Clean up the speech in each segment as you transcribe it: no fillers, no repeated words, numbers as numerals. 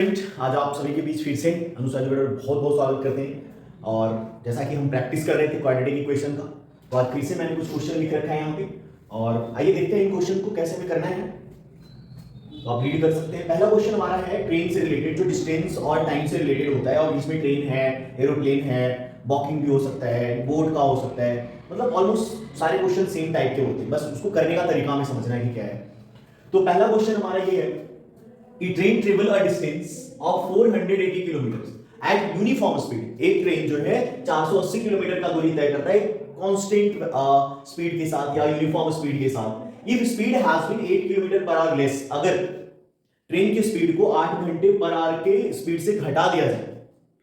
आज आप सभी के बीच फिर से अनुसार जी बहुत बहुत स्वागत करते हैं। और जैसा कि हम प्रैक्टिस कर रहे थे क्वाड्रेटिक इक्वेशन का, तो आज फिर से मैंने कुछ क्वेश्चन लिख रखा है यहाँ पे और आइए देखते हैं इन क्वेश्चन को कैसे हमें करना है। तो आप रीड कर सकते हैं। पहला क्वेश्चन हमारा है ट्रेन से रिलेटेड, जो डिस्टेंस और टाइम से रिलेटेड होता है और इसमें ट्रेन है, एरोप्लेन है, वॉकिंग भी हो सकता है, बोट का हो सकता है, मतलब ऑलमोस्ट सारे क्वेश्चन सेम टाइप के होते हैं, बस उसको करने का तरीका हमें समझना है कि क्या है। तो पहला क्वेश्चन हमारा ये है, A train travel a distance of 480 kilometers at uniform speed। एक ट्रेन जो है 480 किलोमीटर का दूरी तय करता है कांस्टेंट स्पीड के साथ या यूनिफॉर्म स्पीड के साथ। If speed has been 8 kilometre per our less, अगर ट्रेन की स्पीड को 8 घंटे पर आवर के स्पीड से घटा दिया जाए,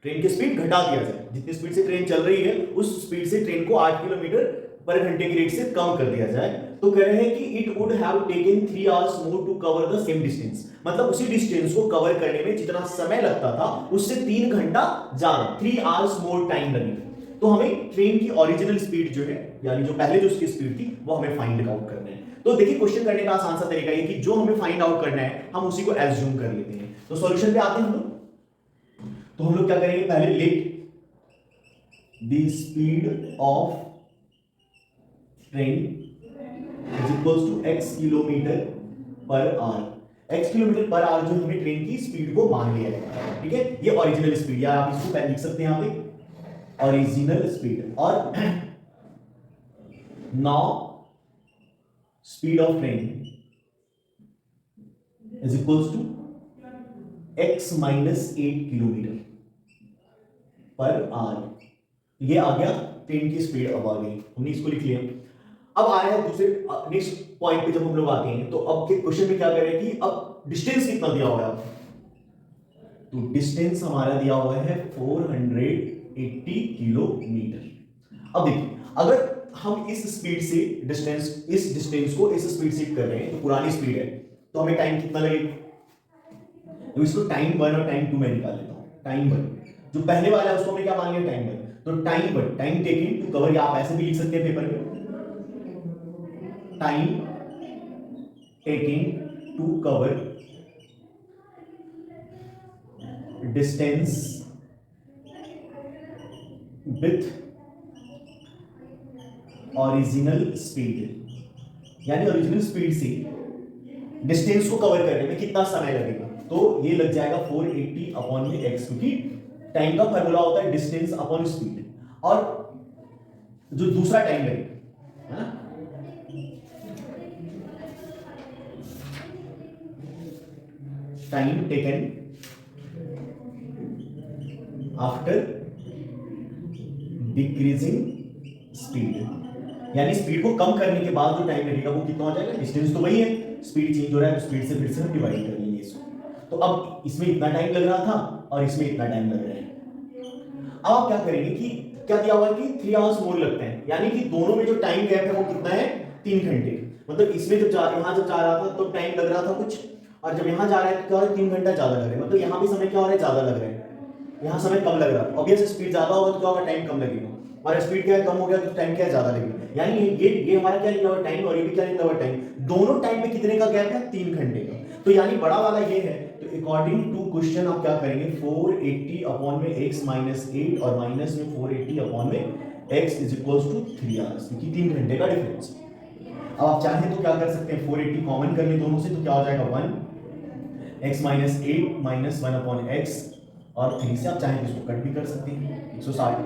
ट्रेन की स्पीड घटा दिया जाए, जितनी स्पीड से ट्रेन चल रही है उस स्पीड से ट्रेन को 8 किलोमीटर पर घंटे की रेट से कम कर दिया जाए, तो कह रहे हैं कि it would have taken 3 hours more to cover the same distance. मतलब उसी डिस्टेंस को कवर करने में जितना समय लगता था उससे 3 घंटा ज्यादा, 3 आवर्स मोर टाइम लगेगा। तो हमें ट्रेन की ओरिजिनल स्पीड जो है, यानी जो पहले जो उसकी स्पीड थी, वो हमें फाइंड आउट करना है। तो देखिए क्वेश्चन करने का आसान सा तरीका है कि जो हमें फाइंड आउट करना है हम उसी को एज्यूम कर लेते हैं। तो सॉल्यूशन पे आते हैं हम लोग। तो हम लोग क्या करेंगे, पहले let the speed of train is equals to x kilometre per hour. x kilometre per hour जो हमने ट्रेन की स्पीड को मान लिया है, ठीक है। ये ओरिजिनल स्पीड, या आप इसको पहले लिख सकते हैं यहां पे ओरिजिनल स्पीड। और now speed of train is equals to x minus 8 kilometre per hour. ये आ गया ट्रेन की स्पीड, अब आ गई, हमने इसको लिख लिया। अब आ रहा है दूसरे नेक्स्ट पॉइंट पे जब हम लोग आते हैं, तो अब के क्वेश्चन में क्या करें कि अब डिस्टेंस कितना दिया हुआ है। तो डिस्टेंस हमारा दिया हुआ है 480 किलोमीटर। अब देखिए, अगर हम इस स्पीड से इस डिस्टेंस को इस स्पीड से कर रहे हैं, तो पुरानी स्पीड है, तो हमें टाइम कितना लगेगा। तो इसको टाइम 1 और टाइम 2 में निकाल लेता हूं। टाइम 1 जो पहले वाला है उसको हमने क्या मान लिया, टाइम 1। तो time 1, time taking to cover, या आप ऐसे भी लिख सकते हैं पेपर में, time taking to cover distance with original speed. यानी ओरिजिनल स्पीड से डिस्टेंस को कवर करने में कितना समय लगेगा, तो ये लग जाएगा 480 अपॉन में x, क्योंकि टाइम का फॉर्मूला होता है डिस्टेंस अपॉन स्पीड, और जो दूसरा टाइम लगेगा, है ना, time taken after decreasing speed. यानी स्पीड को कम करने के बाद जो टाइम लगेगा वो कितना हो जाएगा, डिस्टेंस तो वही है, स्पीड चेंज हो रहा है तो स्पीड से फिर से हम डिवाइड कर लेंगे इसको। तो अब इसमें इतना टाइम लग रहा था और इसमें इतना टाइम लग रहा है। अब आप क्या करेंगे कि क्या दिया हुआ है कि 3 आवर्स मोर लगते हैं, यानी कि दोनों में जो टाइम गैप है वो कितना है, 3 घंटे। मतलब इसमें जब यहां जब जा रहा था तो टाइम लग रहा था कुछ, और जब यहां जा रहा है तो क्या हो रहा है, 3 घंटा ज्यादा लग रहा है। मतलब यहां भी समय क्या हो रहा है, ज्यादा लग रहा है, यहाँ समय कम लग रहा है। ऑब्वियस स्पीड ज्यादा होगा तो क्या होगा, टाइम कम लगेगा, और स्पीड क्या है, कम हो गया तो टाइम क्या है, ज्यादा लगेगा। यानी ये हमारा क्या निकला हुआ टाइम, और ये भी क्या निकला हुआ टाइम, दोनों टाइम में कितने का गैप है, 3 घंटे का। तो यानी बड़ा वाला ये है। तो अकॉर्डिंग टू क्वेश्चन आप क्या करेंगे, 480 अपॉन में x माइनस 8 और माइनस में 480 अपॉन में x is equals to 3 hours, क्योंकि 3 घंटे का डिफरेंस। अब आप चाहें तो क्या कर सकते हैं, 480 कॉमन कर लें दोनों से, तो क्या हो जाएगा 1 x minus 8 minus 1 upon x, और 3 से आप चाहें तो इसको कट भी कर सकते हैं, 160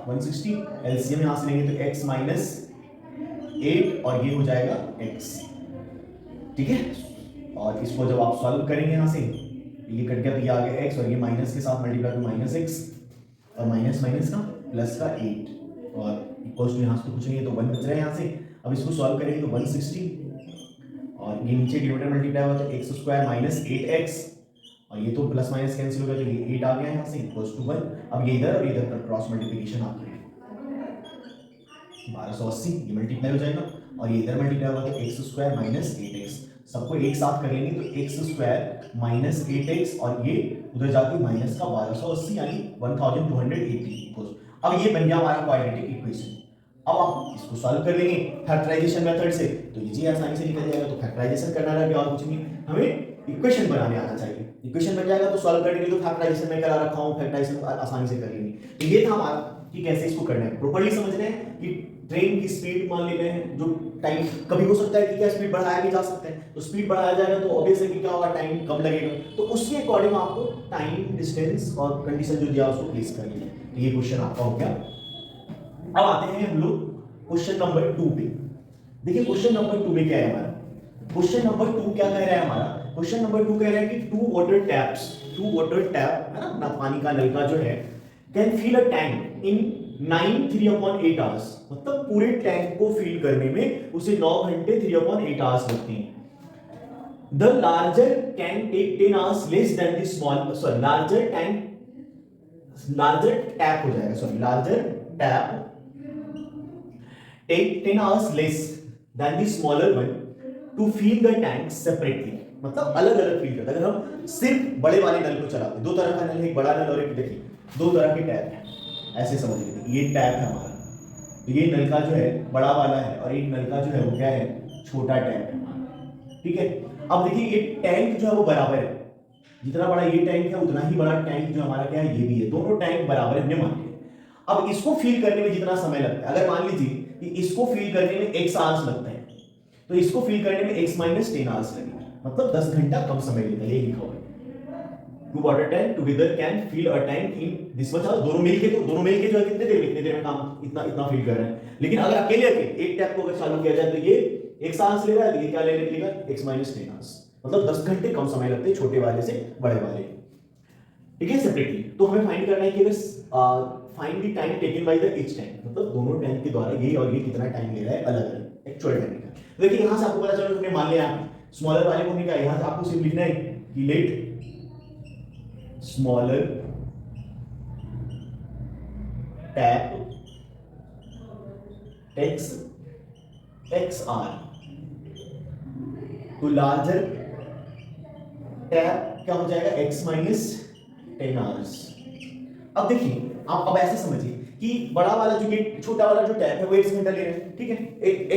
160 एलसीएम यहां से लेंगे तो x माइनस 8 और ये हो जाएगा x, ठीक है। और इसको जब आप सॉल्व करेंगे यहां से, ये कट गया तो ये आ गया x, और ये माइनस के साथ मल्टीप्लाई तो माइनस x, और माइनस माइनस का प्लस का 8, और इक्वल्स टू यहां से तो कुछ नहीं है तो 1 बच रहा है यहां से। अब इसको सॉल्व करेंगे तो 160, और ये नीचे डिनोमिनेटर मल्टीप्लाई हुआ तो x स्क्वायर माइनस 8x, और ये तो प्लस माइनस कैंसिल हो गया तो ये 8 आ गया यहां से इक्वल्स टू 1। अब ये इधर और इधर का क्रॉस मल्टीप्लिकेशन आप करें, 1280 ये मल्टीप्लाई हो जाएगा, और ये इधर मल्टीप्लाई होगा तो x स्क्वायर माइनस 8x, सबको एक साथ कर लेंगे तो x स्क्वायर माइनस 8x, और ये उधर जाके माइनस का 1280 यानी 1280 इक्वल्स। अब ये बन गया हमारा क्वाड्रेटिक इक्वेशन। अब आप इसको सॉल्व कर लेंगे फैक्टराइजेशन मेथड से, तो ये आसानी से निकल जाएगा। तो फैक्टराइजेशन करना रह गया और कुछ नहीं, हमें इक्वेशन बनाने आना चाहिए। इक्वेशन बन जाएगा तो सॉल्व करने के लिए तो फैक्टराइजेशन में करा रखा हूं, फैक्टराइजेशन आसानी से कर लेंगे। तो ये था हमारा कि कैसे इसको करना है, प्रॉपर्ली समझ रहे हैं कि ट्रेन की स्पीड मान लेते हैं, जो टाइम कभी हो सकता है कि क्या स्पीड बढ़ाया भी जा सकता है, तो स्पीड बढ़ाया जाएगा तो ऑब्वियस है कि क्या होगा, टाइम कम लगेगा, तो उसके अकॉर्डिंग आपको टाइम, डिस्टेंस और कंडीशन जो दिया उसको प्लेस कर लेना। तो ये क्वेश्चन आपका हो गया। अब आते हैं हम लोग क्वेश्चन नंबर 2 पे। देखिए क्वेश्चन नंबर 2 में क्या है हमारा, क्वेश्चन नंबर 2 क्या कह रहा है हमारा, क्वेश्चन नंबर 2 कह रहा है कि टू वाटर टैप है ना पानी का नलका जो है, can fill a tank in 9 3/8 hours, मतलब पूरे टैंक को फिल करने में उसे 9 घंटे 3/8 आवर्स लगते हैं। The larger can take 10 hours less than the small, sorry larger tap हो जाएगा, sorry larger tap take 10 hours less than the smaller one to fill the tank separately, मतलब अलग अलग फील करता है। अगर हम सिर्फ बड़े वाले नल को चलाते, दो तरह का नल है, एक बड़ा नल और एक, देखिए दो तरह के टैप हैं, ऐसे समझ लीजिए ये टैप है हमारा, तो ये नल का जो है बड़ा वाला है और एक नल का जो है वो क्या है, छोटा टैप है हमारा, ठीक है। अब देखिए ये टैंक जो है वो बराबर है, जितना बड़ा ये टैंक है उतना ही बड़ा टैंक जो हमारा क्या है, ये भी है, दोनों टैंक बराबर हमने मान लिए। अब इसको फिल करने में जितना समय लगता है, अगर मान लीजिए कि इसको फिल करने में x आवर्स लगता है, तो इसको फिल करने में x - 10 आवर्स लगेगा, मतलब 10 घंटा कम समय लेता है, ये लिखा हुआ है। Two water tank together can fill a tank in this much hours, दोनों मिलके जो है कितने देर में काम इतना फिल कर रहे हैं। लेकिन अगर अकेले एक टैप को अगर चालू किया जाए तो ये x आवर्स ले रहा है, तो ये क्या लेगा x - 10 आवर्स, मतलब 10 घंटे कम समय लगते हैं छोटे वाले से बड़े वाले, ठीक है, सेपरेटली। तो हमें फाइंड करना है कि अगर find the time taken by the each tank, मतलब दोनों टैंक के द्वारा ये और ये कितना टाइम ले रहा है अलग अलग एक्चुअल टाइम का। देखिए यहां से आपको पता चला, हमने मान लिया स्मॉलर वाले को हमने क्या, यहां से आपको सिर्फ लिखना है कि let smaller tap takes XR तो लार्जर टैप क्या हो जाएगा, x - 10 आवर्स। अब देखिए आप अब ऐसे समझिए कि बड़ा वाला जो कि छोटा वाला जो टैप है वो 1 घंटा ले रहा है, ठीक है,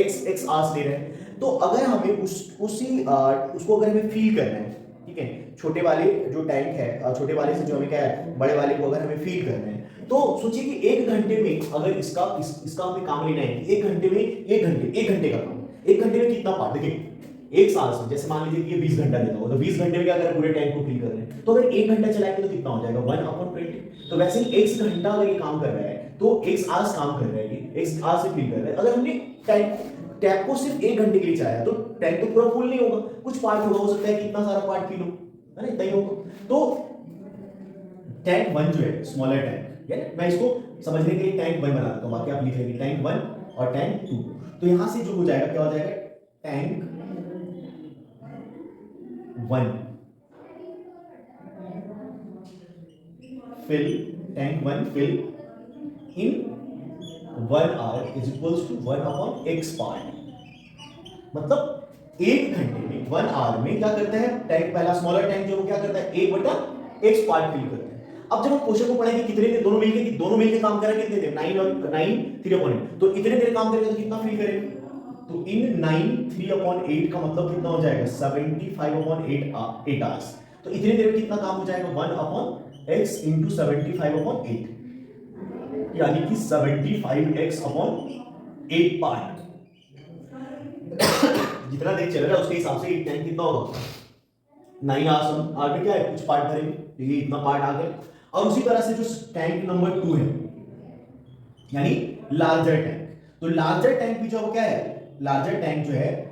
x आवर्स ले रहे हैं। तो अगर हमें उसको अगर हमें फील करना है, ठीक है, छोटे वाले जो टैंक है, छोटे वाले से जो हमें क्या है बड़े वाले को अगर हमें फील करना है, तो सोचिए कि 1 घंटे में अगर इसका हमें काम लेना है कि 1 घंटे में 1 घंटे का काम, 1 घंटे में कितना पार्ट, देखिए एक साल से, जैसे मान लीजिए कि ये 20 घंटा लेता होगा, तो 20 घंटे में क्या करें, पूरे टैंक को फिल कर रहे हैं, तो अगर 1 घंटा चलाएंगे तो कितना हो जाएगा 1/20। तो वैसे ही x घंटा अगर ये काम कर रहा है तो x आवर्स काम कर रहा है, ये x आवर्स से फिल कर रहा है। अगर हमने टैप को सिर्फ 1 घंटे के लिए चलाया तो टैंक तो पूरा फुल नहीं होगा, कुछ पार्ट होगा, हो सकता है कि इतना सारा पार्ट फिल हो, है ना, इतना ही होगा। तो टैंक 1 जो है स्मॉलर टैंक है, मैं इसको समझने के लिए टैंक 1 बना देता हूं, बाकी आप लिख लेंगे टैंक 1 और टैंक 2। तो यहां से जो हो जाएगा क्या हो जाएगा, tank 1 fill in 1 hour is equals to 1/x part, मतलब 1 घंटे में 1 आवर में क्या करता है टैंक, पहला स्मॉलर टैंक जो वो क्या करता है 1/x पार्ट फिल करता है। अब जब हम क्वेश्चन को पढ़ेंगे कितने देर दोनों मिलके काम करेंगे, कितने देर 9 और 9 3/8, तो इतने देर काम करेगा तो कितना फिल करेगा, तो इन 9 3/8 का मतलब कितना हो जाएगा 75/8 आवर्स। तो इतनी देर में कितना काम हो जाएगा 1/x into 75/8, यानी कि 75x/8 पार्ट। जितना देर चल रहा है उसके हिसाब से ये टाइम कितना होगा 9 आवर्स। आगे क्या है कुछ पार्ट भरेंगे, तो ये इतना पार्ट आ गया। और उसी तरह से जो टैंक नंबर 2 है यानी लार्जर टैंक, तो लार्जर टैंक भी जो क्या है, लार्जर टैंक जो है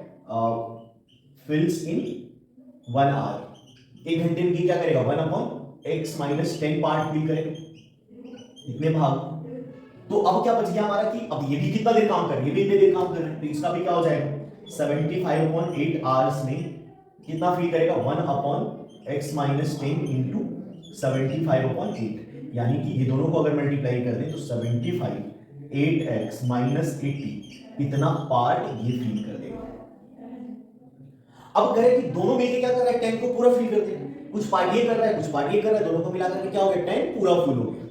फिल्स इन 1 आवर, 1 घंटे में क्या करेगा 1/x - 10 पार्ट फिल करेगा, इतने भाग। तो अब क्या बच गया हमारा कि अब ये भी कितना देर काम कर रहा है, ये भी इतने देर काम कर रहा है, तो इसका भी क्या हो जाएगा 75/8 आवर्स में कितना फिल करेगा 1/x - 10 into 75/8, यानी कि ये दोनों को अगर मल्टीप्लाई कर दें तो 75 8x - 80 इतना पार्ट ये फिल कर देगा। अब करें कि दोनों मिलकर क्या कर रहा है टैंक को पूरा फिल कर दे, कुछ पार्ट ये कर रहा है कुछ पार्ट ये कर रहा है, दोनों को मिलाकर के क्या हो गया टैंक पूरा फुल हो गया।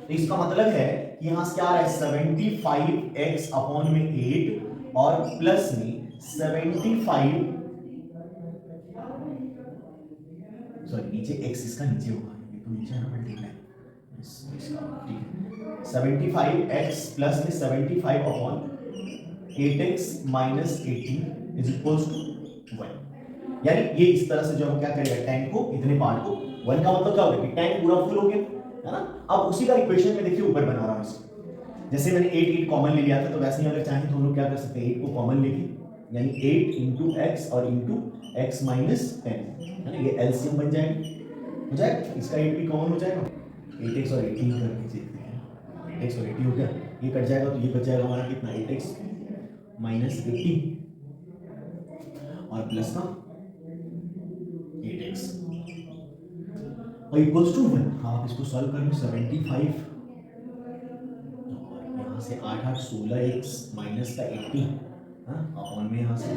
तो इसका मतलब है कि यहां से क्या आ रहा है 75x/8 और प्लस में 75, सॉरी नीचे x इसका नीचे होगा, ये तो नीचे है ना मल्टीप्लाई इसका, ठीक है। 75x प्लस में 75 upon 8x minus 18 is equals to 1। यानी ये इस तरह से जो हम क्या करेगा, tan को इतने पार्ट को 1 का मतलब क्या होगा कि tan पूरा फुल हो गया, है ना। अब उसी का इक्वेशन में देखिए ऊपर बना रहा हूं इसको, जैसे मैंने 8 कॉमन ले लिया था, तो वैसे ही अगर चाहें तो हम लोग क्या कर सकते हैं, 8 को कॉमन लेके, यानी 8 इंटू एक्स और इंटू एक्स माइनस 10, है ना, ये एलसीएम बन जाएगा, हो जाएगा, इसका 8 भी कॉमन हो जाएगा, 8x और 18 करके देखते हैं, 8x और 80 हो गया, ये कट जाएगा तो ये बच जाएगा हमारा कितना, 8x माइनस 80 और प्लस का 8x और इक्वल्स टू 1। हाँ, आप इसको सॉल्व कर लो, 75 यहाँ से 8 8 16x माइनस का 80, हाँ, अपॉन में यहाँ से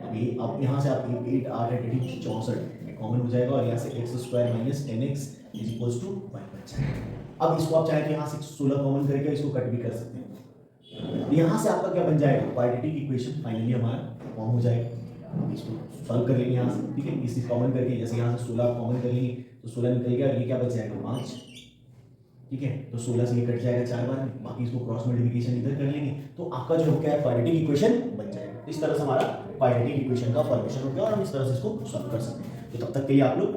अब यहाँ से आप 8 8 8 64 कॉमन हो जाएगा और यहाँ से x square minus 10x is equals to 1 बच जाएगा। अब इसको आप चाहे तो यहाँ से 16 कॉमन करके इसको कट भी कर सकते हैं, तो यहाँ से आपका क्या बन जाएगा, क्वाड्रेटिक इक्वेशन फाइनली हमारा फॉर्म हो जाएगा। इसको सॉल्व कर लेंगे यहाँ से, ठीक है, इसी कॉमन करके, जैसे यहाँ से 16 कॉमन कर लेंगे तो 16 निकल गया, ये क्या बच जाएगा 5, ठीक है, तो 16 से ये कट जाएगा 4 बार, बाकी इसको क्रॉस मल्टीप्लिकेशन इधर कर लेंगे, तो आपका जो क्या है क्वाड्रेटिक इक्वेशन बन जाएगा। इस तरह से हमारा क्वाड्रेटिक इक्वेशन का फॉर्मेशन हो गया और हम इस तरह से इसको सॉल्व कर सकते हैं। तो तब तक के लिए आप लोग